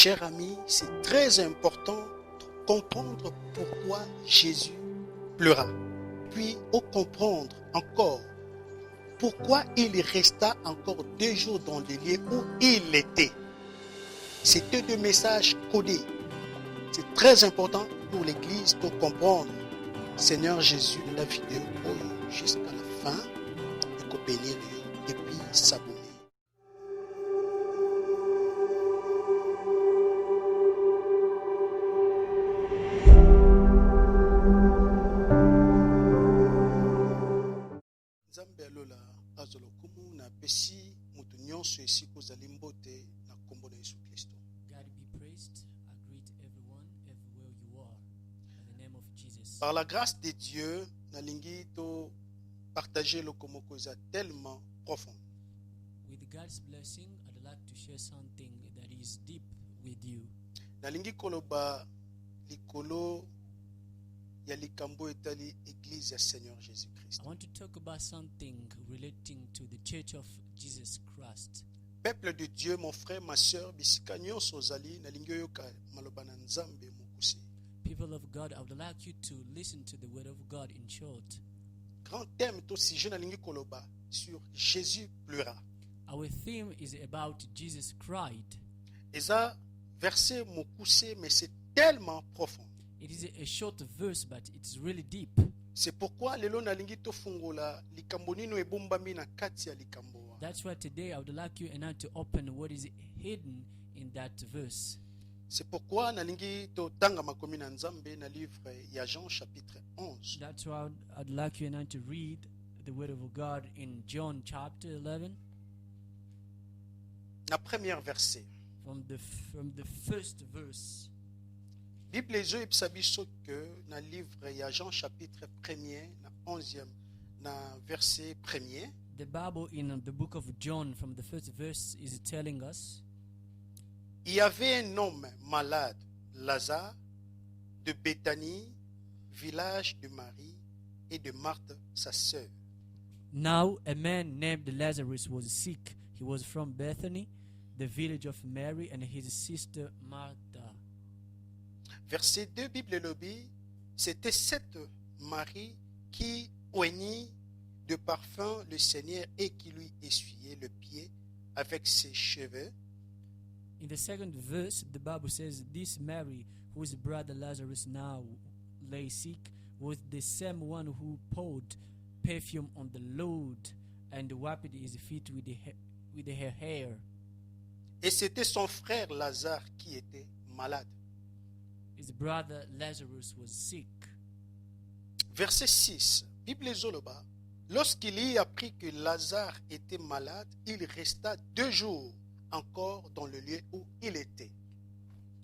Cher ami, c'est très important de comprendre pourquoi Jésus pleura. Puis, au comprendre encore pourquoi il resta encore 2 jours dans le lieu où il était. C'était 2 messages codés. C'est très important pour l'Église de comprendre. Seigneur Jésus, la vidéo jusqu'à la fin, et bénir et puis s'abonner. Nzambe alola azolo kumu na pesi mutu nyonso esiko zali mbote na kombo na Yesu Kristo. God be praised. I greet everyone everywhere you are in the name of Jesus. Par la grâce de Dieu, nalingi to partager le komoko za tellement profond. With God's blessing, I'd like to share something that is deep with you. Nalingi koloba likolo ya likambo etali église ya Seigneur Jésus-Christ. I want to talk about something relating to the Church of Jesus Christ. Peuple de Dieu, mon frère, ma soeur, bisika nyonso ozali nalingi oyoka maloba na Nzambe mokuse. People of God, I would like you to listen to the word of God in short. Grand thème to sujet nalingi koloba sur Jésus pleura. Our theme is about Jesus cried. Eza verset mokuse mais c'est tellement profond. It is a short verse, but it's really deep. C'est pourquoi lelo nalingi tofungola likambo nino ebombami na kati ya likambo. That's why today I would like you and I to open what is hidden in that verse. C'est pourquoi nalingi totanga makomi na Nzambe na livre ya Jean chapitre 11. That's why I'd like you and I to read the word of God in John chapter 11 Na premier verset. from the first verse. Bible ezo yebisa biso que na livre ya Jean chapitre 1er na 11e na verset 1er. The Bible in the book of John from the first verse is telling us Il y avait un homme malade, Lazare, de Béthanie, village de Marie et de Marthe, sa sœur. now a man named Lazarus was sick. He was from Bethany, the village of Mary and his sister Martha. Verset 2, Bible lobby, c'était cette Marie qui oignit de parfum le Seigneur et qui lui essuyait le pied avec ses cheveux. In the second verse, the Bible says, this Mary, whose brother Lazarus now lay sick, was the same one who poured perfume on the Lord and wiped his feet with her hair. Et c'était son frère Lazare qui était malade. His brother Lazarus was sick. Verset 6, Bible Zoloba, lorsqu'il y apprit que Lazare était malade, il resta 2 jours encore dans le lieu où il était.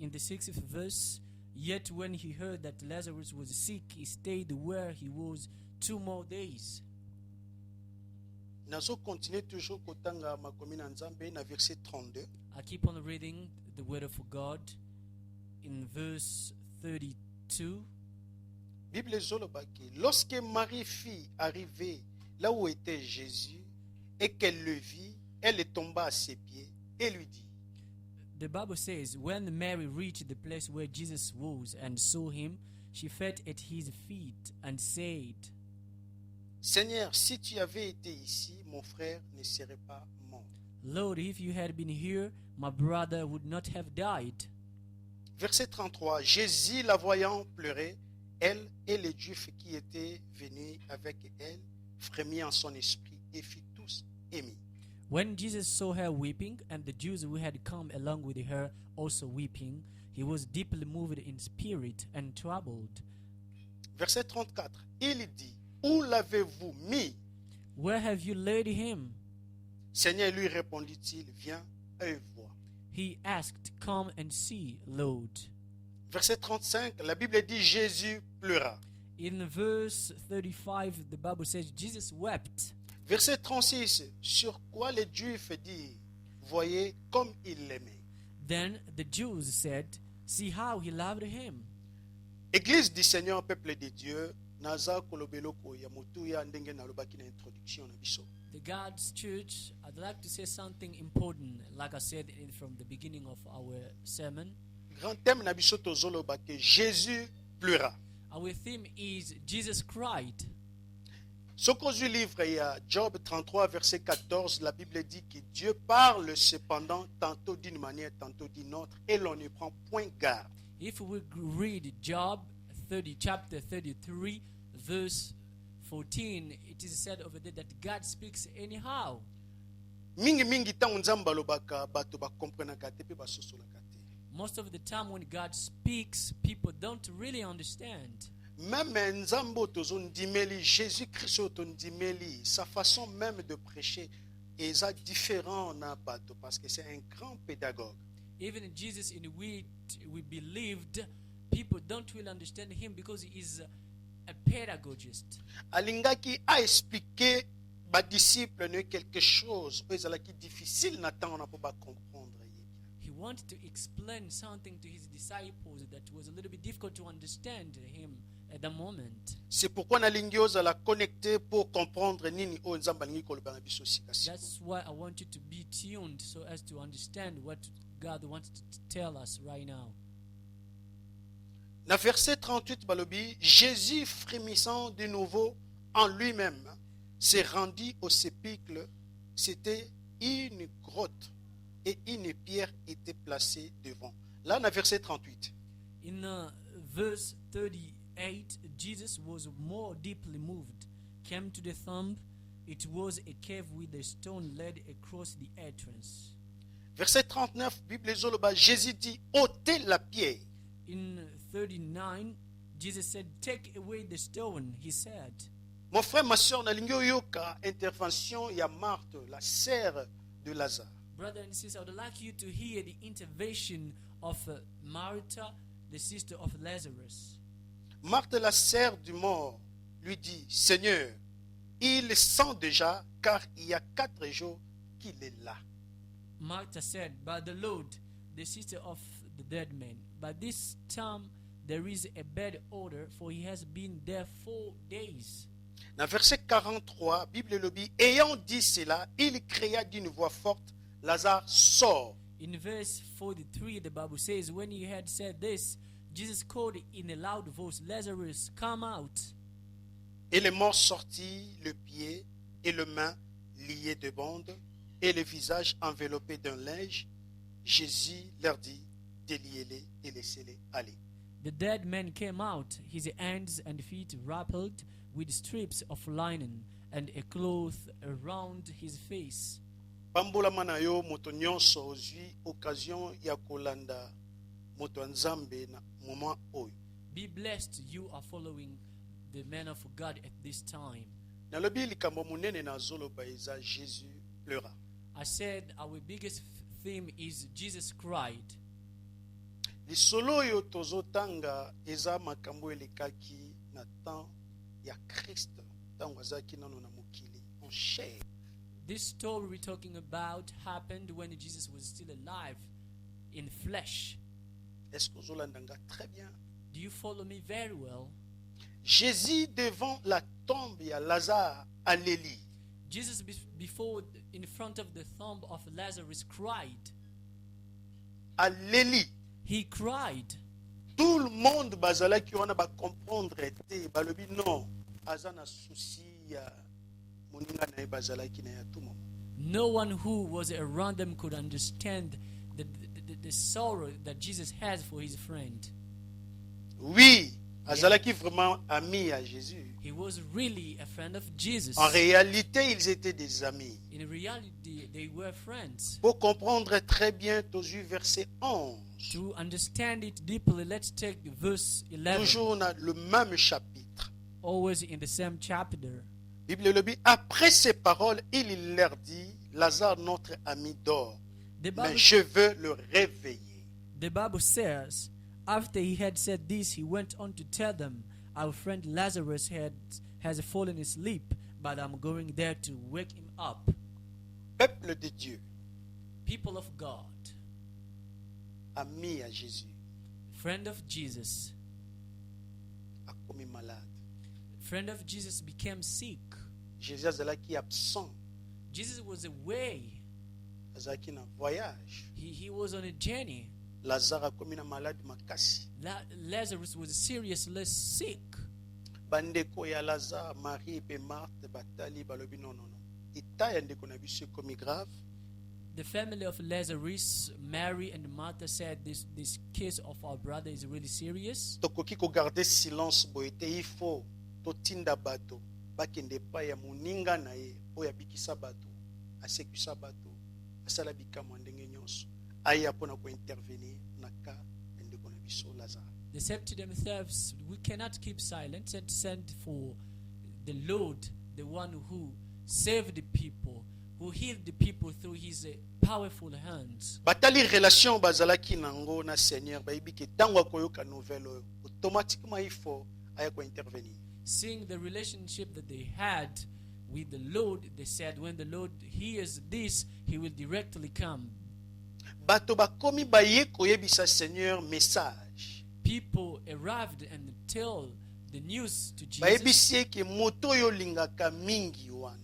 In the sixth verse, yet when he heard that Lazarus was sick, he stayed where he was 2 more days. Nazo continue toujours kotanga makomi na Nzambe na verset 32. I keep on reading the word of God in verse 32. Bible Zoloba que lorsque Marie fit arriver là où était Jésus et qu'elle le vit, elle tomba à ses pieds et lui dit, The Bible says, when Mary reached the place where Jesus was and saw him, she fell at his feet and said, Seigneur, si tu avais été ici, mon frère ne serait pas mort. Lord, if you had been here, my brother would not have died. Verset 33, Jésus la voyant pleurer, elle et les Juifs qui étaient venus avec elle frémit en son esprit et fut tous émis. When Jesus saw her weeping, and the Jews who had come along with her also weeping, he was deeply moved in spirit and troubled. Verset 34, il dit, où l'avez-vous mis? Where have you laid him? Seigneur, lui répondit-il, viens et vois. He asked, come and see, Lord. Verset 35, la Bible dit, Jésus pleura. In verse 35, the Bible says, Jesus wept. Verset 36, sur quoi les Juifs disent, voyez comme il l'aimait. Then the Jews said, see how he loved him. Église du Seigneur, peuple de Dieu, naza kolobeloko ya motuya ndenge nalobaki na introduction na biso. The God's church, I'd like to say something important, like I said from the beginning of our sermon. Grand thème na biso tozoloba que Jésus pleura. Our theme is Jesus cried. Soki ozwi livre ya Job 33 verset 14, la Bible dit que Dieu parle cependant tantôt d'une manière, tantôt d'une autre, et l'on ne prend point garde. If we read Job 30, chapter 33, verse 14, it is said over there that God speaks anyhow. Mingi ntango Nzambe alobaka bato bakomprenaka te pe basosolaka te. Most of the time when God speaks, people don't really understand. Même Nzambe tozondimeli, Jésus-Christ otondimeli, sa façon même de prêcher est différente na bato parce que c'est un grand pédagogue. Even Jesus, in which we believed, people don't really understand him because he is a pedagogist. Alingaki a expliqué ba disciple ne quelque chose oyo ezalaki difficile na ntango na po comprendre. He wanted to explain something to his disciples that was a little bit difficult to understand him at the moment. C'est pourquoi nalingi ozala connecté pour comprendre nini oyo Nzambe alingi koloba na biso sika sikoyo. That's why I want you to be tuned so as to understand what God wants to tell us right now. Na verset 38 balobi, Jésus frémissant de nouveau en lui-même s'est rendu au sépulcre. C'était une grotte et une pierre était placée devant. Là, on a verset 38. In verse 38, Jesus was more deeply moved, came to the tomb. It was a cave with a stone laid across the entrance. Verset 39, Bible zoloba, Jésus dit, ôtez la pierre. In 39, Jesus said, take away the stone, he said. Mon frère, ma soeur, nalingi oyoka intervention ya Marthe, la sœur de Lazare. Brother and sister, I would like you to hear the intervention of Martha, the sister of Lazarus. Marthe, la sœur du mort, lui dit, Seigneur, il sent déjà, car il y a 4 jours qu'il est là. Martha said, but the Lord, the sister of the dead man, by this time there is a bad odor, for he has been there 4 days. Dans verset 43, Bible le dit, ayant dit cela, il cria d'une voix forte, Lazare sort. In verse 43, the Bible says, when he had said this, Jesus called in a loud voice, Lazarus, come out. Et le mort sortit, le pied et le main liés de bandes, et le visage enveloppé d'un linge. Jésus leur dit, déliez-les et laissez-les aller. The dead man came out, his hands and feet wrapped with strips of linen, and a cloth around his face. Pambolama na yo moto nyonso ozwi occasion ya kolanda moto Nzambe na moment oyo. Be blessed, you are following the man of God at this time. Nalobi likambo munene na zoloba eza Jésus pleura. I said our biggest theme is Jesus cried. Lisolo oyo tozotanga eza makambo elekaki na temps ya Christ, tango azaki nano na mokili en chair. This story we're talking about happened when Jesus was still alive in flesh. Est-ce que vous l'entendez très bien? Do you follow me very well? Jésus devant la tombe ya Lazare à l'Élie. Jesus in front of the tomb of Lazarus cried. À l'Élie. He cried. Tout le monde bazalaki wana ba comprendre te balobi non azana souci ya moninga na bazalaki na ya tout moment. No one who was around them could understand the sorrow that Jesus has for his friend. Oui, azalaki vraiment ami à Jésus. He was really a friend of Jesus. En réalité, ils étaient des amis. In reality, they were friends. Pour comprendre très bien, Tosu verset 11. To understand it deeply, let's take verse 11. Toujours dans le même chapitre. Always in the same chapter. Bible le dit, après ces paroles, il leur dit, Lazare, notre ami, dort. Mais je veux le réveiller. The Bible says, after he had said this, he went on to tell them, our friend Lazarus has fallen asleep, but I'm going there to wake him up. Peuple de Dieu. People of God. Ami à Jésus. Friend of Jesus. A commis malade. friend of Jesus became sick. Jésus azalaki absent, Jesus was away. azalaki na voyage. He was on a journey. Lazare akomi na malade makasi. Lazarus was seriously sick. Bandeko ya Lazare, Marie et Marthe batali balobi non. Eta ya ndeko na biso ekomi grave. The family of Lazarus, Mary and Martha said this case of our brother is really serious. Tokoki ko garder silence boye te, il faut totinda bato bakende pa ya moninga na ye oyo abikisa bato, asekisa bato, asala bikamwa ndenge nyonso. Aya pona ko intervenir na ka ndeko na biso Lazare. They said to themselves, we cannot keep silent and send for the Lord, the one who saved the people, who healed the people through his powerful hands. Batali relation bazalaki nango na Seigneur bayibi ke tango akoyoka nouvelle oyo automatiquement il faut aya ko intervenir. Seeing the relationship that they had with the Lord, they said when the Lord hears this, he will directly come. Bato bakomi baye koyebisa Seigneur message. People arrived and tell the news to Jesus. Bayebisi ke moto yo lingaka mingi wana.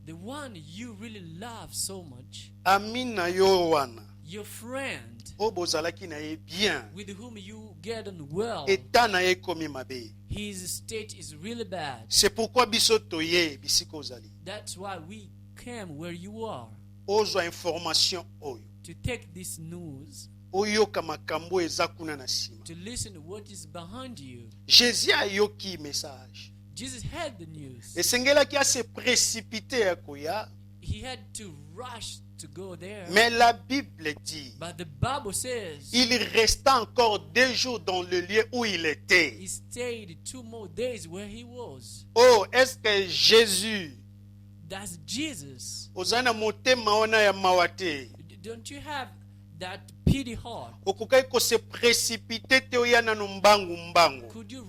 The one you really love so much, Amina yo wana. your friend, O bozalaki na ye bien. with whom you get on well, Eta na ye komi mabe. his state is really bad. C'est pourquoi biso toye bisiko ozali. That's why we came where you are, Ozwa information oyo. to take this news, Oyoka makambo eza kuna na sima. to listen to what is behind you. Jésus ayoki message. Jesus heard the news. Esengelaki ase précipité ya koya. He had to rush to go there. Mais la Bible dit, But the Bible says il resta encore 2 jours dans le lieu où il était. he stayed 2 more days where he was. Oh, est-ce que Jésus, That's Jesus. ozana motema wana ya mawate, Don't you have that pity heart? okokaki ko se précipiter te oya na mbangu mbangu. Could you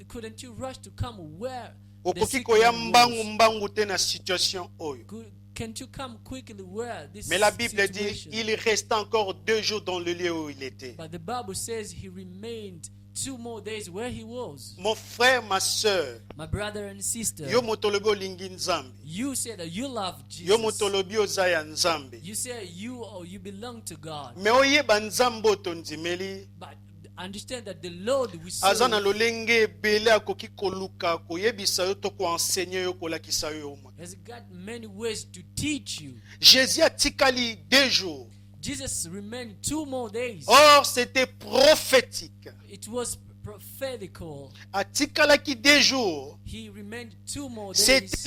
couldn't you rush to come where the Okoki sick koya man mbangu was? mbangu te na situation oyo. Can't you come quickly where this Mais la Bible dit, situation? il resta encore 2 jours dans le lieu où il était. But the Bible says he remained 2 more days where he was. Mon frère, ma soeur, My brother and sister, yo motolobi olingi Nzambe. you say that you love Yo Jesus. motolobi oza ya Nzambe. You say you belong to God. Me oyeba Nzambe otondimeli, But understand that the Lord we aza na serve lolenge ebele akoki koluka koyebisa yo to koenseigner yo kolakisa yo. has got many ways to teach you. Jésus atikali 2 jours. Jesus remained 2 more days. Or, c'était prophétique. It was prophetical. Atikalaki 2 jours. He remained 2 more C'était days.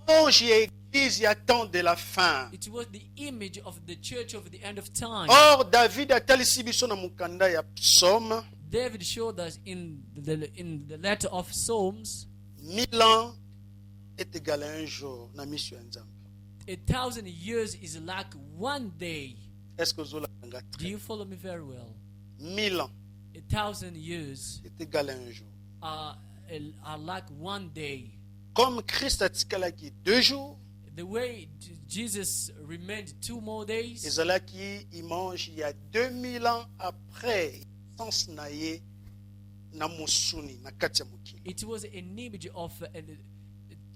l'image et l'église y attend de la fin. It was the image of the church of the end of time. Or, David atalisi biso na mukanda ya psaume. David showed us in the letter of Psalms, 1000 ans est égal à un jour na mission ya Nzambe. 1,000 years is like 1 day. Est-ce que ozolanga Do très? you follow me very well? 1000 ans 1,000 years est égal à un jour. are like 1 day. Comme Christ atikalaki 2 jours, The way Jesus remained 2 more days, ezalaki image il y a 2000 ans après sens na ye na mosuni na kati ya mokili. it was an image of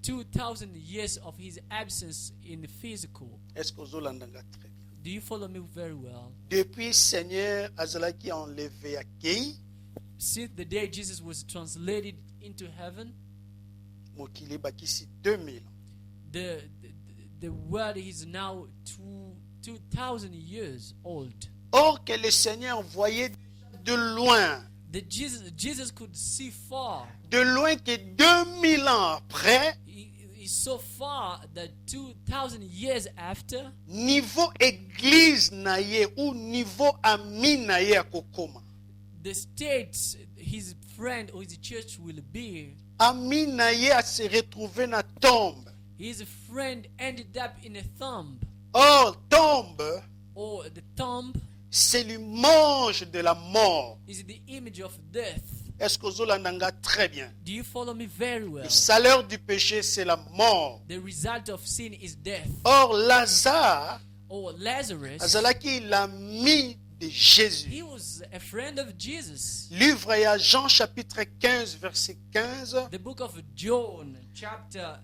2,000 years of his absence in the physical. Est-ce que ozolandanga très bien? Do you follow me very well? Depuis Seigneur azalaki enlevé akei, Since the day Jesus was translated into heaven, mokili bakisi 2000 ans. the world is now 2,000 years old. Or que le Seigneur voyait de loin, Jesus could see far. de loin que 2000 ans après, He's so far that 2,000 years after, niveau église na ye ou niveau ami na ye akokoma. the state his friend or his church will be, Ami na ye a se retrouvé na tombe. his friend ended up in a tomb. Or, tombe, Or the tomb c'est l'image de la mort. is the image of death. Est-ce que Zolandanga très bien? Do you follow me very well? Le salaire du péché, c'est la mort. The result of sin is death. Or, Lazare, Or Lazarus, azalaki l'ami de Jésus. He was a friend of Jesus. Livre à Jean chapitre 15 verset 15. The book of John, chapter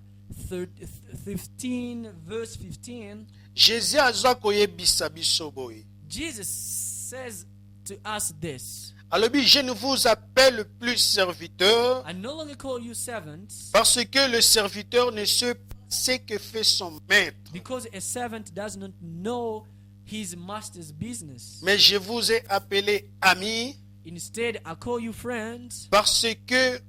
15, verse 15. Jésus azwa koyebisa biso boye. Jesus says to us this: Alobi, je ne vous appelle plus serviteur I no longer call you servants, parce que le serviteur ne sait pas ce que fait son maître. because a servant does not know his master's business. Mais je vous ai appelé amis Instead, I call you friends, parce que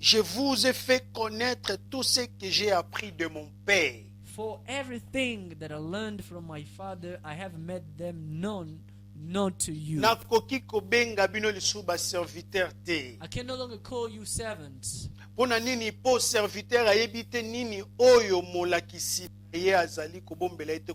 je vous ai fait connaître tout ce que j'ai appris de mon Père. for everything that I learned from my father, I have made them known to you. Nakoki kobenga bino lisusu ba serviteur te. I can no longer call you servants. Pona nini po serviteur ayebi te nini oyo molakisi ye azali kobombela ete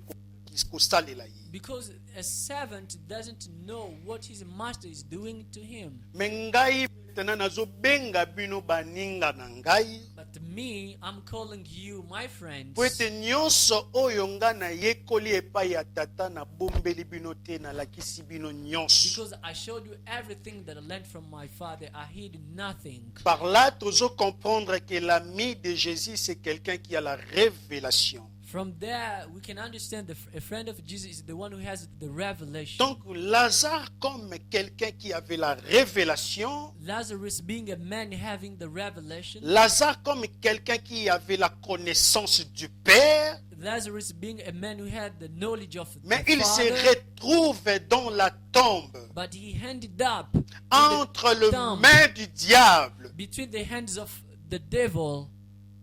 kosalela ye. Because a servant doesn't know what his master is doing to him. Me ngai tena nazobenga bino baninga na ngai. But me, I'm calling you my friends. Po ete nyonso oyo nga na yekoli epai ya tata na bombeli bino te nalakisi bino nyonso. Because I showed you everything that I learned from my father. I hid nothing. Par là, tozo comprendre que l'ami de Jésus c'est quelqu'un qui a la révélation. From there, we can understand a friend of Jesus is the one who has the revelation. Donc Lazare comme quelqu'un qui avait la révélation, Lazarus being a man having the revelation. Lazare comme quelqu'un qui avait la connaissance du Père, Lazarus being a man who had the knowledge of mais the il se Father. retrouve dans la tombe But he ended up entre les tombe. mains du diable. Between the hands of the devil.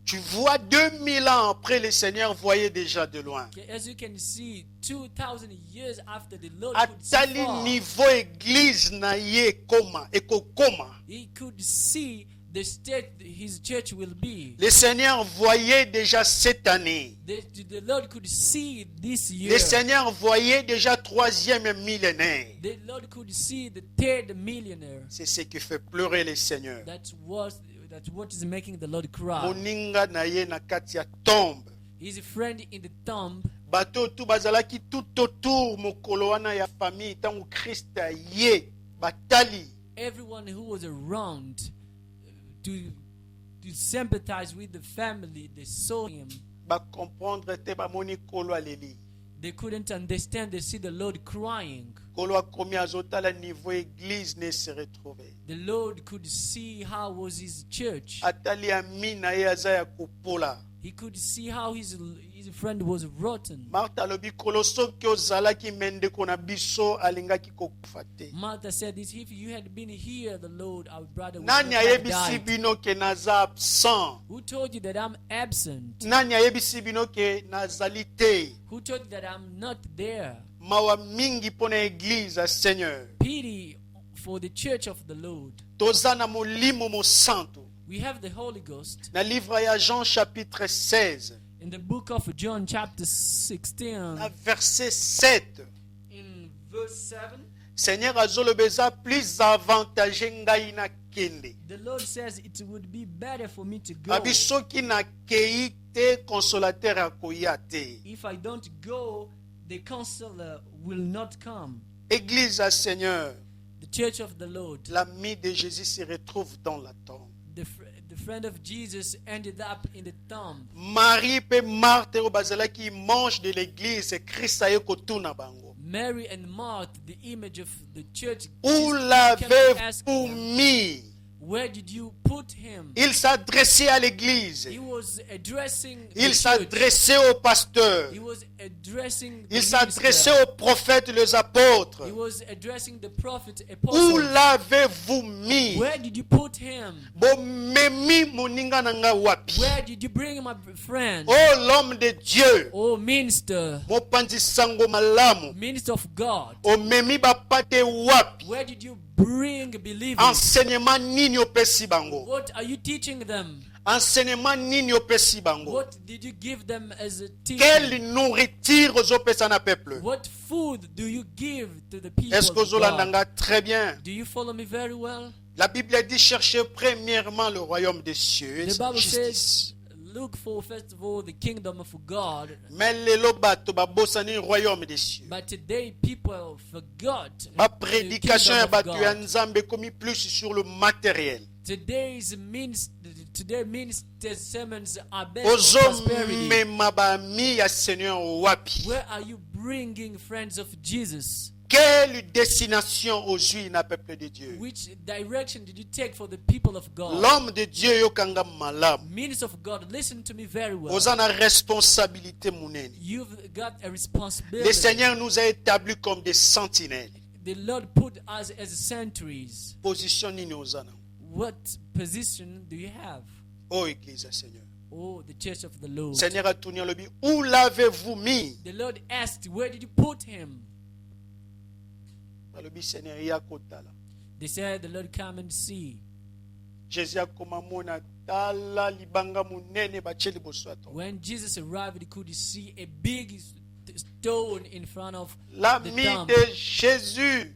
Tu vois, 2000 ans après, le Seigneur voyait déjà de loin. As you can see, 2,000 years after the Lord could see Atali far, niveau église na ye koma, ekokoma. he could see the state his church will be. Le Seigneur voyait déjà cette année. The Lord could see this year. Le Seigneur voyait déjà troisième millénaire. The Lord could see the third millionaire. C'est ce qui fait pleurer le Seigneur. That's what is making the Lord cry. Moninga na ye na kati ya tombe. His friend in the tomb. Bato tu bazalaki tout autour mokolo wana ya famille tangu Christ ye batali. Everyone who was around to sympathize with the family, they saw him. Ba comprendre te ba moni kolo aleli. They couldn't understand. They see the Lord crying. Kolo akomi azotala niveau église ne se retrouver. The Lord could see how was his church. Atali ami na ye aza ya kopola. He could see how his friend was rotten. Martha lobi kolo soki ozalaki mendeko na biso alingaki kokufa te. Martha said this: if you had been here, the Lord, our brother, would Nani not have ayebisi died. bino ke naza absent? Who told you that I'm absent? Nani ayebisi bino ke nazali te? Who told you that I'm not there? Mawa mingi pona église Seigneur. Pity for the church of the Lord. Toza na molimo mo santo. We have the Holy Ghost. Na livre ya Jean chapitre 16, In the book of John chapter 16, na verset 7. in verse 7, Seigneur azolobeza plus avantagé ngai na kende. the Lord says it would be better for me to go. Abi soki na kei te consolateur akoya te. If I don't go, the counselor will not come. Église à Seigneur, The church of the Lord, l'ami de Jésus se retrouve dans la tombe. the friend of Jesus ended up in the tomb. Marie pe Marthe o bazalaki mange de l'église Christ aye kotuna bango. Mary and Martha, the image of the church, Où Jesus came to ask l'avez-vous them, mis? where did you put him? Il s'adressait à l'église. He was addressing the Il church. s'adressait aux pasteurs. He was addressing the Il minister. s'adressait aux prophètes, les apôtres. He was addressing the prophet, Où apostles. l'avez-vous mis? Where did you put him? Bomemi moninga nanga wapi? Where did you bring my friend? Oh l'homme de Dieu, Oh, minister, mopanzi sango malamu. minister of God. Omemi bapate wapi? Where did you bring believers? Enseignement nini opesi bango? What are you teaching them? Enseignement nini opesi bango? What did you give them as a Quelle teaching? nourriture ozopesa na peuple? What food do you give to the people? Est-ce que of ozolanda God? nga très bien? Do you follow me very well? La Bible dit cherchez premièrement le royaume des cieux et The sa Bible justice. says, look for, first of all, the kingdom of God. Mais lelo bato babosani royaume des cieux. But today, people forgot Ma the prédication kingdom ya of bato ya God. nzambe komi plus sur le matériel. Today ministers' sermons are based on prosperity. Ozomema bami ya Seigneur wapi. Where are you bringing friends of Jesus? Quelle destination aujourd'hui na peuple de Dieu? Which direction did you take for the people of God? L'homme de Dieu yokanga malamu. Ministers of God, listen to me very well. Ozana responsabilité munene. You've got a Le responsibility. Seigneur nous a établis comme des sentinelles. The Lord put us as sentries. Position nini ozana? What position do you have? Oh Église Seigneur. Oh, the church of the Lord. Seigneur a tourné le but. Où l'avez-vous mis? The Lord asked, where did you put him? Le but Seigneur yakotala. They said, the Lord, come and see. Jésus a komamona tala libanga munene bacheli boswato. When Jesus arrived, he could see a big stone in front of the L'ami tomb. de Jésus.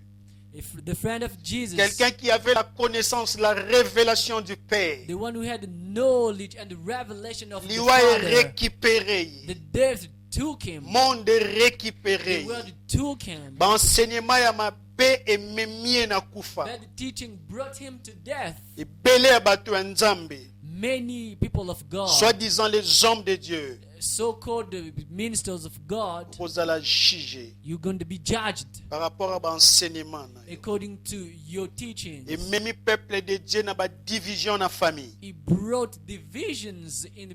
The friend of Jesus, Quelqu'un qui avait la connaissance, la révélation du Père. the one who had the knowledge and the revelation of the Liwa est Father. récupéré. The death took him. Monde récupéré. The world took him. Ba enseignement ya mabe ememie na kufa. That teaching brought him to death. Ebele ya bato ya Nzambe. Many people of God, Soi-disant les hommes de Dieu. so-called ministers of God, Kozala jugé you're going to be judged par rapport à ba enseignement na yo. according to your teachings. Et même peuple de Dieu na ba division na famille. He brought divisions in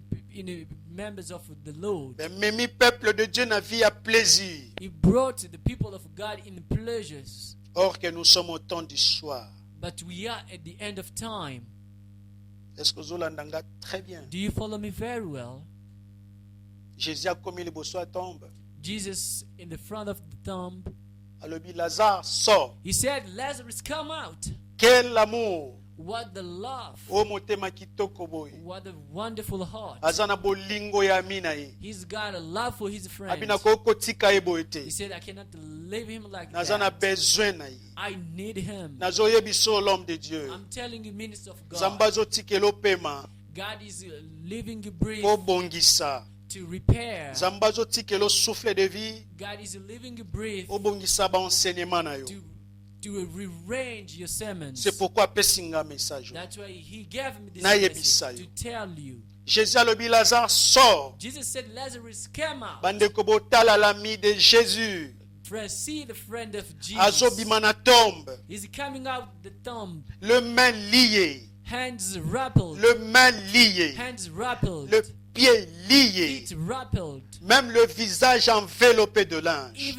the members of the Lord. Même peuple de Dieu na vie à plaisir. He brought the people of God in pleasures. Or que nous sommes au temps du soir. But we are at the end of time. Est-ce que Zolandanga très bien? Do you follow me very well? Jésus a commis le bossu à tombe. Jesus in the front of the tomb, Alobi Lazare sort. he said, Lazarus, come out. Quel amour! What the love. O motema kitoko boy. What a wonderful heart. Azana bolingo ya mina ye. He's got a love for his friends. Abina koko tika ebo He ete. said, I cannot leave him like Nazana that. besoin na ye. I need him. Nazoye biso l'homme de Dieu. I'm telling you, minister of God, Zambazo tikelo pema. God is living breath Po bongisa. to repair. Zambazo tikelo souffle de vie. God is living breath O bongisa ba enseignement na yo. to rearrange your sermons. C'est pourquoi pesinga message. That's why he gave me this Na message yebisa yo. to tell you. Jésus alobi Lazare sort. Jesus said, Lazarus, come out. Bandeko botala l'ami de Jésus. Friends, see the friend of Jesus. Azobima na tombe. He's coming out the tomb, Le main lié. hands rappelled, Le main lié. hands rappelled, Le pied lié. feet rappelled, Même le visage enveloppé de linge.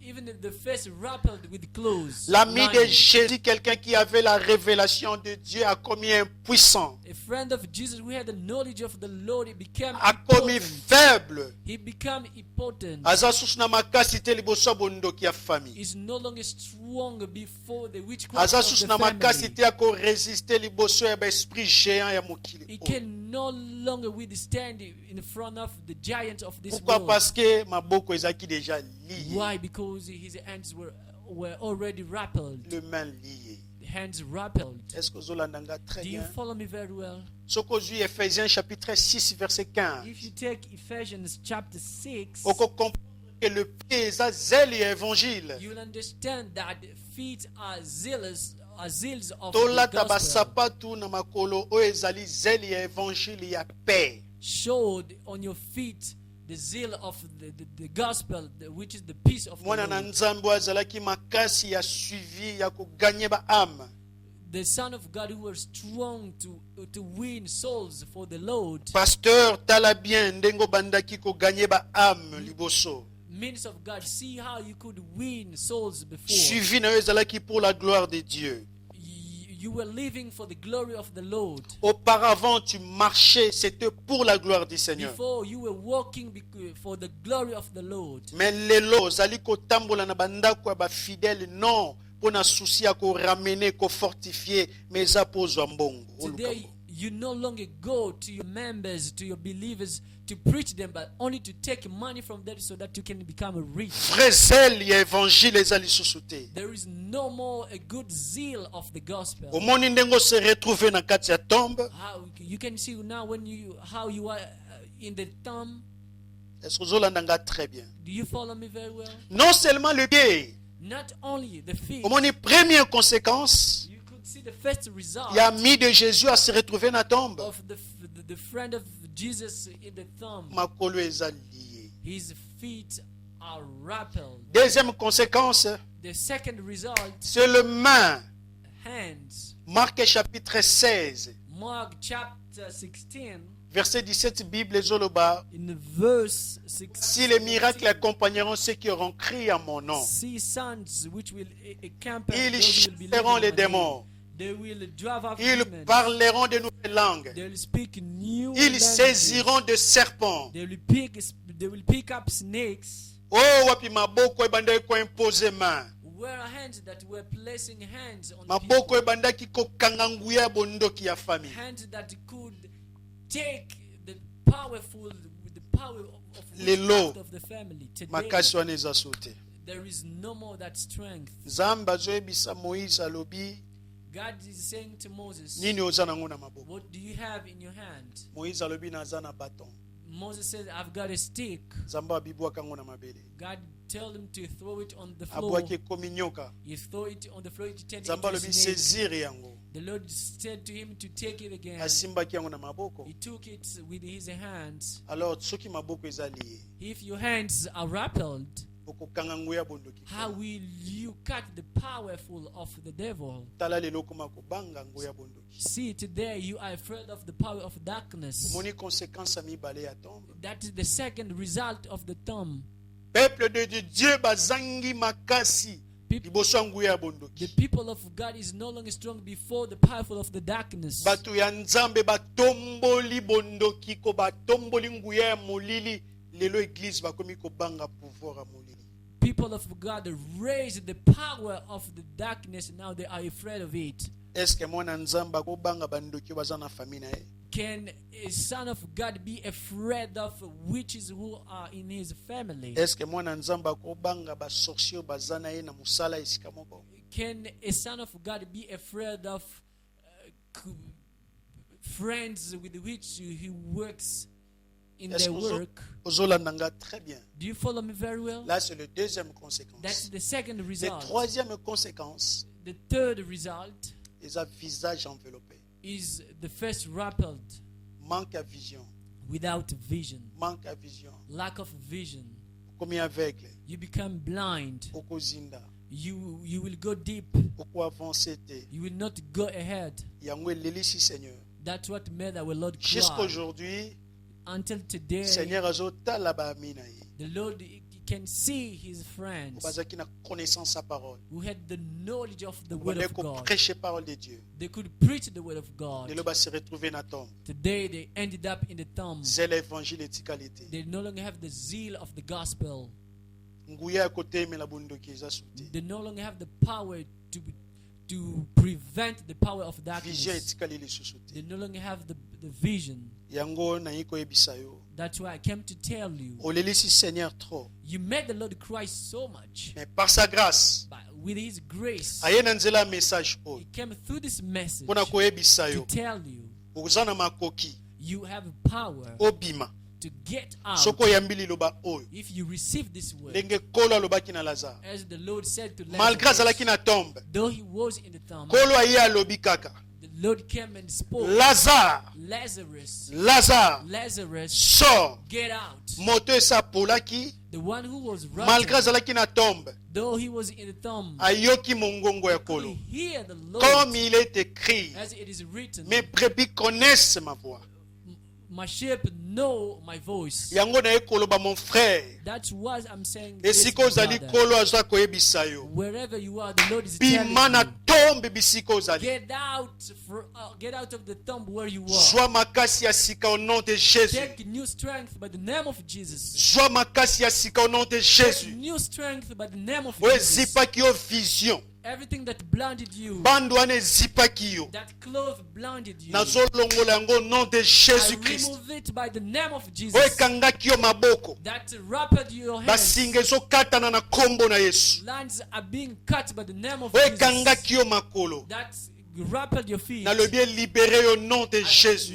even the face rappelled with clothes. L'ami de lining. Jésus, quelqu'un qui avait la révélation de Dieu, a commis impuissant, A friend of Jesus who had the knowledge of the Lord, he became a commis important. faible. He became important. Aza susu na makasi te liboso ya bondoki ya famille. Is no longer strong before the witchcraft Aza of susu the na makasi family. te ya koresiste liboso ya baesprit géant ya mokili. He oyo. can no longer withstand in front of the giants of this Pourquoi? world. Parce que maboko ezaki déjà lié. Why? Because his hands were already rappelled. Le main lié. The hands rappelled. Est-ce que Zolandanga très Do you bien? follow me very well? Sokozui Ephésiens chapitre 6 verset 15. If you take Ephesians chapter 6, Oko comprendre que le pied est zèle et évangile. you'll understand that feet are zealous of Tola the gospel. tabasapatu na makolo oyo ezali zèle ya évangile ya paix. Showed on your feet the zeal of the gospel, which is the peace of the Mwana na Lord. nzambe azalaki makasi ya suivi ya koganye ba âme. The Son of God who was strong to win souls for the Lord. Pasteur tala bien ndenge obandaki koganye ba âme liboso. Minister of God, see how you could win souls before. Suivi na yo ezalaki pour la gloire de Dieu. You were living for the glory of the Lord. Auparavant tu marchais, c'était pour la gloire du Seigneur. Before you were walking for the glory of the Lord. Mais lelo ozali kotambola na bandako ya ba fidèle non. Pona souci à ko ramener, ko fortifier, mais eza pozwa mbongo. Today You no longer go to your members, to your believers, to preach them, but only to take money from them so that you can become rich. Vrai zèle ya évangile ezali susu te. There is no more a good zeal of the gospel. Omoni ndenge se retrouver na kati ya tombe. How you can see now how you are in the tomb. Est-ce que vous l'entendez très bien? Do you follow me very well? Non seulement le pied. Not only the feet. Omoni première conséquence. You could see the first result. Il y a mis de Jésus à se retrouver na tombe. Of the friend of Jesus in the tomb. Makolo ezali lié. His feet are rappelled. Deuxième conséquence. The second result. C'est le main. Hands. Marc chapitre 16. Mark chapter 16. Verset 17, Bible Zoloba. In verse 16. Si les miracles accompagneront ceux qui auront crié à mon nom, See sons which will accompany ils those who will believe chasseront in les my name. démons. They will drive out Ils demons. parleront de nouvelles langues. They will speak new Ils languages. saisiront de serpents. They will pick up snakes. Oh, wapi maboko ebanda ko imposer main. Were hands that were placing hands on Maboko people. ebanda ki ko kanganguya bondoki ya famille. Hands that could take the power of Lelo. of the family. Today, Makasi wana eza sote. there is no more that strength. Nzambe azoyebisa Moïse alobi God is saying to Moses, nini oza nango na maboko. what do you have in your hand? Moïse alobi naza na bâton. Moses said, I've got a stick. Nzambe abibwaka ngo na mabele. God told him to throw it on the floor. Abwaki ekomi nyoka. You throw it on the floor, it turned Nzambe into a alobi snake. saisir yango. The Lord said to him to take it again. Asimbaki yango na maboko. He took it with his hands. Alors soki maboko eza lié, If your hands are rappelled, okokanga nguya bondoki. how will you cut the powerful of the devil? Tala lelo koma kobanga nguya bondoki. See, today you are afraid of the power of darkness. Moni conséquence ya mibale ya tombe. That is the second result of the tomb. Peuple de Dieu bazangi makasi liboso ya nguya The bondoki. people of God is no longer strong before the powerful of the darkness. Bato ya Nzambe batomboli bondoki ko batomboli nguya ya molili. Lelo église bakomi kobanga pouvoir ya molili. People of God raise the power of the darkness. Now they are afraid of it. Est-ce que mwana Nzambe akobanga bandoki baza na famille na ye? Can a son of God be afraid of witches who are in his family? Est-ce que mwana Nzambe akobanga ba sorcier baza na ye na musala esika moko? Can a son of God be afraid of friends with which he works in Est-ce their work? ozolanda nga très bien. Do you follow me very well? Là, c'est le deuxième That's conséquence. the second La result. troisième conséquence, The third result c'est un visage enveloppé. is the first rappelled Manque à vision. without vision, Manque à vision. lack of vision. Comme aveugle. You become blind. Okozinda. You will go deep. Oko avancer te. You will not go ahead. Yango elelisi Seigneur. That's what made our Lord cry. Jusqu'aujourd'hui, Until today, Seigneur azotala ba amina ye. the Lord can see his friends Bazaki na connaissance sa parole. who had the knowledge of the word Bande of ko God. prêcher parole de Dieu. They could preach the word of God. Lelo ba se retrouver na tombe. Today they ended up in the tomb. Zèle évangile etikalité. They no longer have the zeal of the gospel. Nguya ya kote me la bondoki eza soute. They no longer have the power to prevent the power of Vision darkness. etikali lisusu They te. no longer have the vision. Yango na yiko ebisa yo. That's why I came to tell you. Olelisi Seigneur trop. You made the Lord cry so much, Mais par sa grâce, but with his grace, aye na nzela message oyo. he came through this message Pona koyebisa to yo. tell you Oza na makoki. you have power Obima. to get out Soko yambili loba oyo. if you receive this word. Ndenge kolo alobaki na Lazare. As the Lord said to Malgré azalaki Lazarus, na tombe. though he was in the tomb, Kolo aye alobi kaka. the Lord came and spoke. Lazare. Lazarus, Lazare. Lazarus, Sors. get out. Moto esapolaki. The one who was Malgré raptured, azalaki na tombe. though he was in the tomb, Ayoki mongongo ya could kolo. hear the Lord Comme il est écrit. as it is written. Mes brebis connaissent ma voix. My sheep know my voice. Yango na ekoloba mon frère. That's what I'm saying. Et this, si kozali brother. kolo azwa koyebisa yo. Wherever you are, the Lord is telling Bima na you, tombe bisika ozali. get out of the tomb where you are. Sois makasi ya sika au nom de Jésus. Take new strength by the name of Jesus. Sois makasi ya sika au nom de Take Jésus. new strength by the name of Oui, Jesus. zipa ki yo vision. Everything that blinded you, bando wana ezipaki yo, that cloth blinded you, nazolongola yango au nom de I Jésus-Christ. remove it by the name of Oyo Jesus. ekangaki yo maboko, That wrapped your hands. basinga ezokatana na kombo na Yesu. Lines are being cut by the name of Oyo Jesus. ekangaki yo makolo, That wrapped your feet. nalobi libéré au nom de Jésus.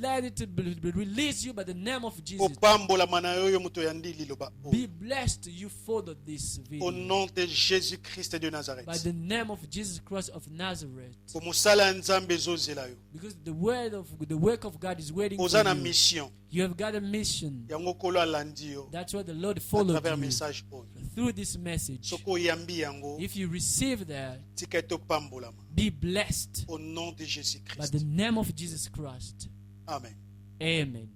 Let it be release you by the name of Jesus. Kopambolama na yo moto yandi liloba oyo. Be blessed, you follow this Au video. nom de Jésus-Christ de By Nazareth. the name of Jesus Christ of Nazareth. Ko mosala ya Nzambe ezozela yo. Because the work of God is waiting for Oza na you. mission. You have got a mission. Yango kolo alandi yo. That's why the Lord À followed travers you message oyo. through this message. Soko yambi yango, If you receive that, tika etopambolama. be blessed Au nom de by Jésus-Christ. the name of Jesus Christ. Amen. Amen.